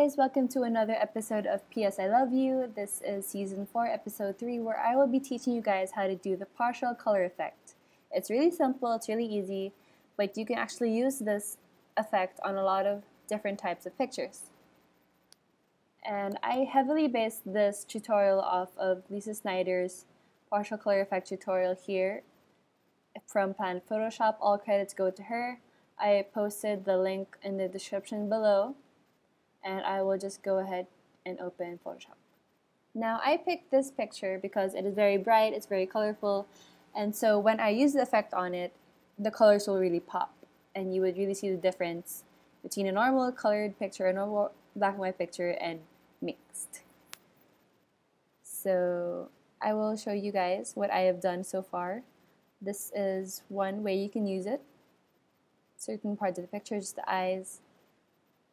guys, welcome to another episode of PS I Love You. This is Season 4, Episode 3, where I will be teaching you guys how to do the partial color effect. It's really simple, it's really easy, but you can actually use this effect on a lot of different types of pictures. And I heavily based this tutorial off of Lesa Snider's partial color effect tutorial here from Planet Photoshop. All credits go to her. I posted the link in the description below, and I will just go ahead and open Photoshop. Now I picked this picture because it is very bright, it's very colorful, and so when I use the effect on it, the colors will really pop, and you would really see the difference between a normal colored picture, a normal black and white picture, and mixed. So I will show you guys what I have done so far. This is one way you can use it. Certain parts of the picture, just the eyes,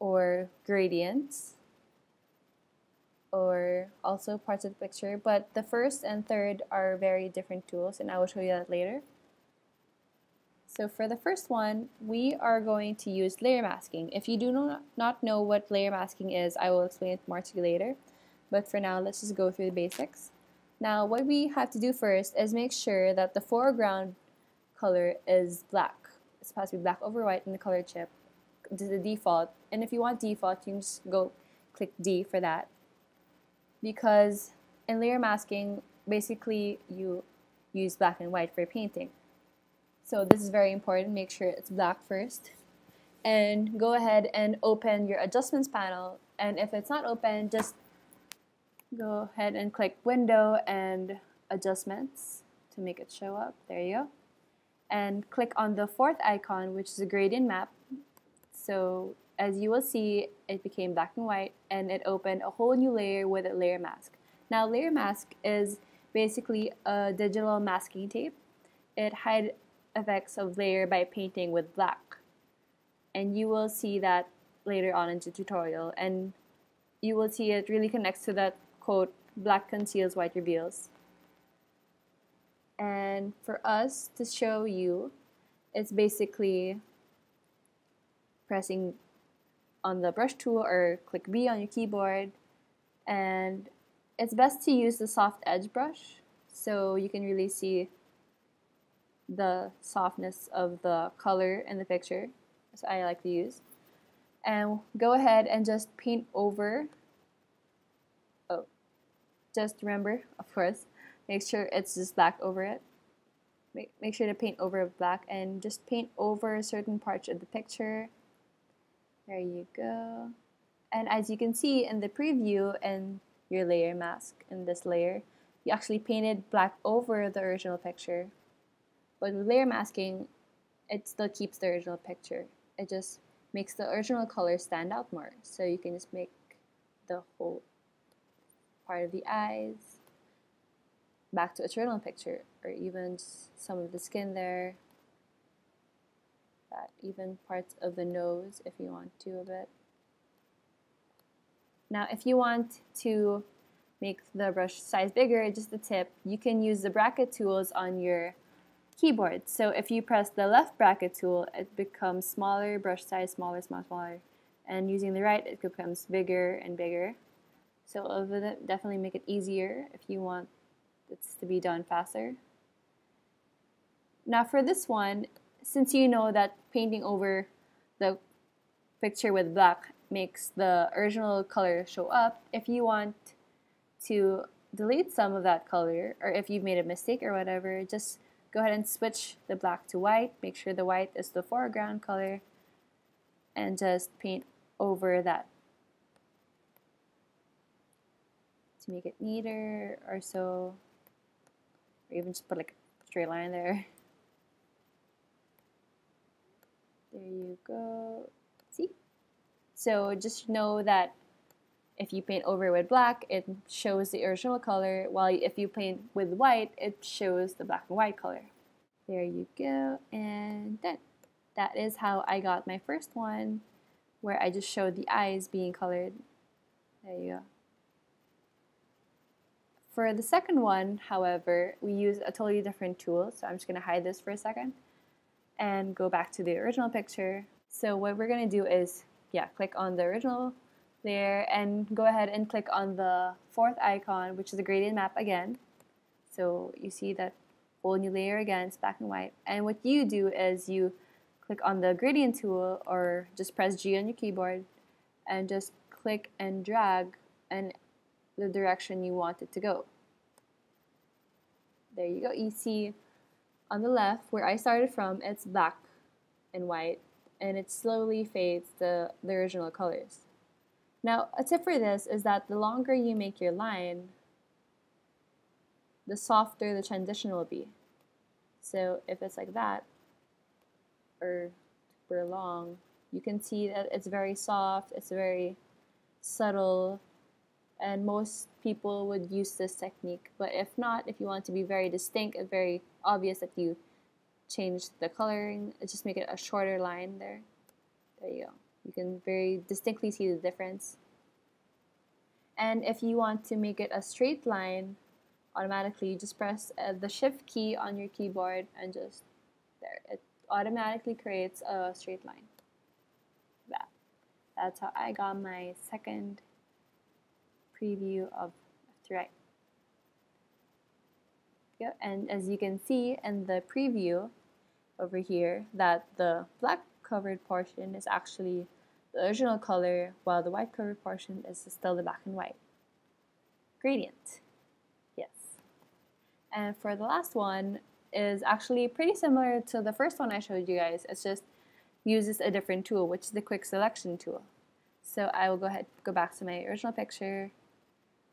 or gradients, or also parts of the picture, but the first and third are very different tools, and I will show you that later. So for the first one, we are going to use layer masking. If you do not know what layer masking is, I will explain it more to you later, but for now, let's just go through the basics. Now, what we have to do first is make sure that the foreground color is black. It's supposed to be black over white in the color chip. This is the default, and if you want default, you can just go click D for that, because in layer masking, basically you use black and white for painting. So this is very important. Make sure it's black first, and go ahead and open your adjustments panel, and if it's not open, just go ahead and click Window and Adjustments to make it show up. There you go. And click on the fourth icon, which is a gradient map. So as you will see, it became black and white, and it opened a whole new layer with a layer mask. Now, layer mask is basically a digital masking tape. It hides effects of layer by painting with black, and you will see that later on in the tutorial, and you will see it really connects to that quote, "Black conceals, white reveals." And for us to show you, it's basically pressing on the brush tool or click B on your keyboard, and it's best to use the soft edge brush so you can really see the softness of the color in the picture, as I like to use. And go ahead and just paint over. Oh, just remember, of course, make sure it's just black over it. Make sure to paint over black, and just paint over certain parts of the picture. There you go. And as you can see in the preview and your layer mask in this layer, you actually painted black over the original picture. But with layer masking, it still keeps the original picture. It just makes the original color stand out more. So you can just make the whole part of the eyes back to original picture, or even some of the skin there, that even parts of the nose if you want to a bit. Now if you want to make the brush size bigger, just the tip, you can use the bracket tools on your keyboard. So if you press the left bracket tool, it becomes smaller, brush size smaller, smaller, and using the right, it becomes bigger and bigger. So it will definitely make it easier if you want it's to be done faster. Now for this one, since you know that painting over the picture with black makes the original color show up, if you want to delete some of that color, or if you've made a mistake or whatever, just go ahead and switch the black to white. Make sure the white is the foreground color, and just paint over that to make it neater or so. Or even just put like a straight line there. There you go. See? So just know that if you paint over with black, it shows the original color, while if you paint with white, it shows the black and white color. There you go, and done. That is how I got my first one, where I just showed the eyes being colored. There you go. For the second one, however, we use a totally different tool, so I'm just going to hide this for a second and go back to the original picture. So what we're going to do is, click on the original layer and go ahead and click on the fourth icon, which is the gradient map again. So you see that whole new layer again, it's black and white. And what you do is you click on the gradient tool or just press G on your keyboard and just click and drag in the direction you want it to go. There you go. You see on the left where I started from, it's black and white, and it slowly fades the original colors. Now, a tip for this is that the longer you make your line, the softer the transition will be. So if it's like that, or super long, you can see that it's very soft, it's very subtle, and most people would use this technique. But if not, if you want to be very distinct and very obvious that you changed the coloring, just make it a shorter line there. There you go. You can very distinctly see the difference. And if you want to make it a straight line, automatically, you just press the shift key on your keyboard and just there. It automatically creates a straight line. That's how I got my second preview of left to right. Yeah, and as you can see in the preview over here, that the black covered portion is actually the original color, while the white covered portion is still the black and white gradient. Yes. And for the last one is actually pretty similar to the first one I showed you guys. It's just uses a different tool, which is the quick selection tool. So I will go ahead, go back to my original picture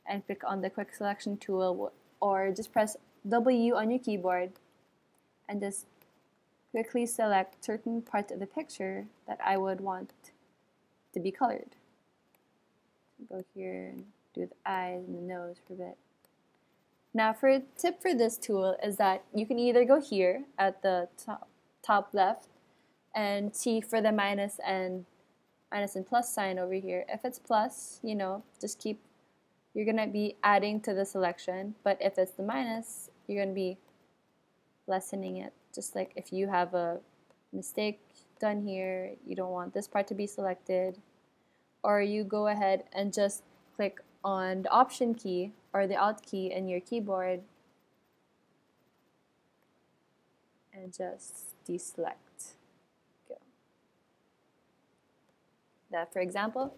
and click on the quick selection tool, or just press W on your keyboard and just quickly select certain parts of the picture that I would want to be colored. So go here and do the eyes and the nose for a bit. Now, for a tip for this tool is that you can either go here at the top left and see for the minus and plus sign over here. If it's plus, you know, just keep, you're going to be adding to the selection, but if it's the minus, you're going to be lessening it. Just like if you have a mistake done here, you don't want this part to be selected, or you go ahead and just click on the Option key or the Alt key in your keyboard and just deselect. Go. That for example.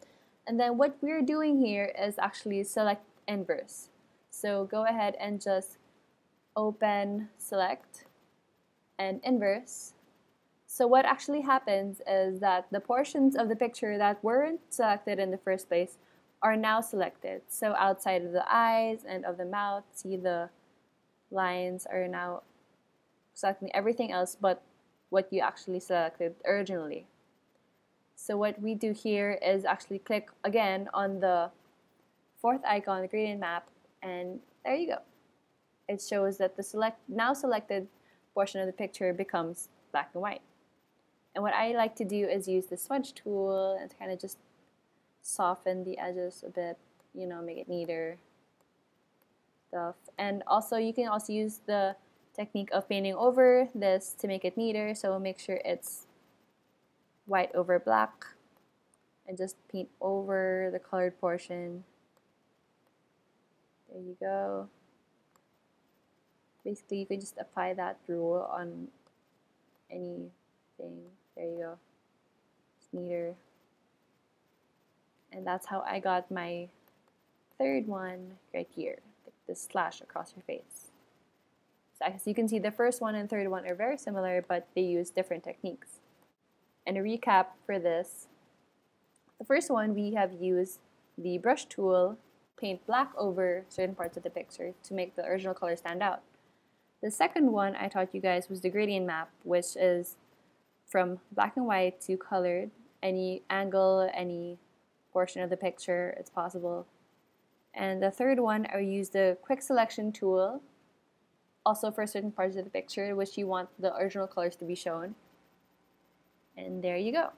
And then what we're doing here is actually select inverse. So go ahead and just open select and inverse. So what actually happens is that the portions of the picture that weren't selected in the first place are now selected. So outside of the eyes and of the mouth, see the lines are now selecting everything else but what you actually selected originally. So what we do here is actually click again on the fourth icon, the gradient map, and there you go. It shows that the now selected portion of the picture becomes black and white. And what I like to do is use the smudge tool and kind of just soften the edges a bit, you know, make it neater stuff. And also you can also use the technique of painting over this to make it neater. So make sure it's white over black and just paint over the colored portion. There you go. Basically, you can just apply that rule on anything. There you go. It's neater. And that's how I got my third one right here, like this slash across your face. So as you can see, the first one and third one are very similar, but they use different techniques. And a recap for this, the first one we have used the brush tool, paint black over certain parts of the picture to make the original color stand out. The second one I taught you guys was the gradient map, which is from black and white to colored. Any angle, any portion of the picture, it's possible. And the third one, I used the quick selection tool, also for certain parts of the picture, which you want the original colors to be shown. And there you go.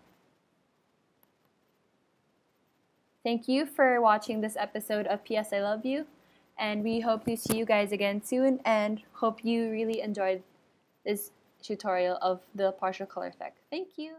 Thank you for watching this episode of P.S. I Love You. And we hope to see you guys again soon, and hope you really enjoyed this tutorial of the partial color effect. Thank you.